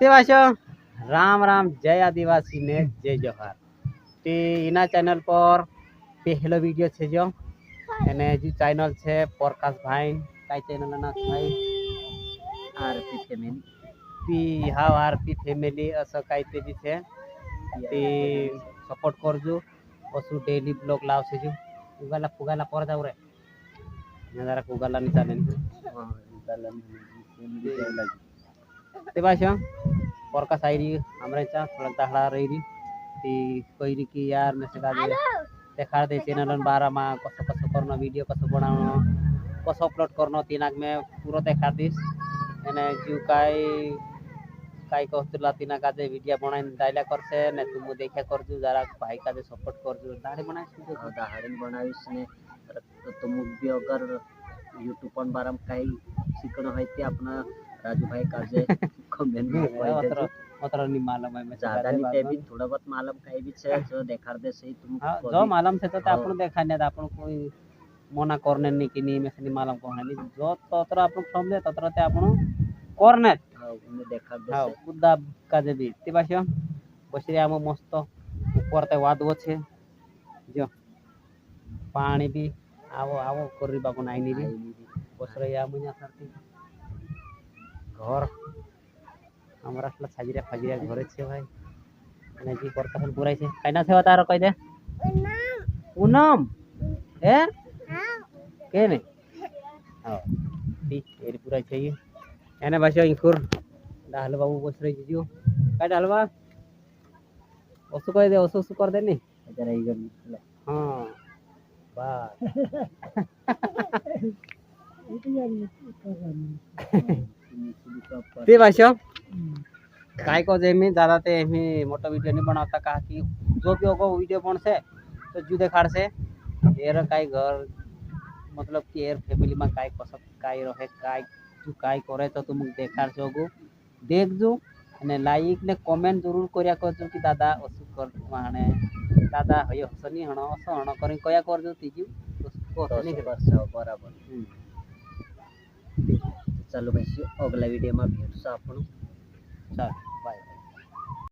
તે વાશો राम राम जय आदिवासी ने जय जोहार ते इना चैनल पर पहलो वीडियो छे जो एने जो चैनल छे प्रकाश भाई काई चैनल ना भाई आरपी फैमिली पी हाव आरपी फैमिली असं काहीतरी छे ते सपोर्ट करजो असु डेली ब्लॉग लावसे जो उगाला पुगाला पर जाऊ रे जरा उगाला नि चालेल ते भाषा प्रकाश आईरी हमरा चा थोड़ा दहड़ा रही ती कोई की यार में से काजे देखा दे चैनल बारा मा कसो कसो करनो वीडियो कसो बनावनो कसो अपलोड करनो तीनाक में पूरा देखा दिस एने जो काय कहतुला तीना काजे वीडियो बनाइन दाइला करसे ने तुम देखा करजु जरा भाई काजे सपोर्ट करजु दाढ़ी बनाइस दाढ़ी बनाविस ने तुम भी अगर यूट्यूब पर बारम काही शिकणं है ते अपना राजू भाई काजे कमेंट में कोई दे मतलब नहीं मालूम है मैं ज्यादा नहीं ते भी थोड़ा बहुत मालूम काही भी छे जो देखा दे सही तुम जो मालूम से तो आपण देखाने आपण कोई मना करने नहीं कि नहीं मैं नहीं मालूम कहने नहीं जो तत्र आपण समझे तत्र ते आपण करने उन्हें देखा दे हां खुदा काजे भी ते भाषा बसरी आम मस्त ऊपर ते वादव छे जो पानी भी आवो आवो करी बाको नाई नी बसरे या मुnya सरती घर हमरा असला छाजिरा फाजिरा घरे छे भाई અને જી કરતા હલ પુરાઈ છે કઈના સેવા તારો કહી દે પૂનમ હે કે ને હા ઠીક એરી પુરાઈ છે એને ભાષા ઇંકુર ડાલ બાબુ બસ રહી જીજો કઈ ડાલવા ઓસુ કહી દે ઓસુ કર દે ની જરા ઈ ગમ હા બસ તે ભાષા काय को जेमी ज्यादा ते एमी मोटो वीडियो नहीं बनाता कहा कि जो भी होगा वीडियो बन से तो जू देखाड़ से एयर काय घर मतलब कि एयर फैमिली में काय कसब काय रहे काय तू काय करे तो तुम देखाड़ जोगो देख जो ने लाइक ने कमेंट जरूर करिया कर जो कि दादा असु कर माने दादा हयो हसनी हणो असो हणो करी कया कर जो तीजू उसको हसनी कर बराबर चलो भाई अगला वीडियो में भेट सा अपन चल बाय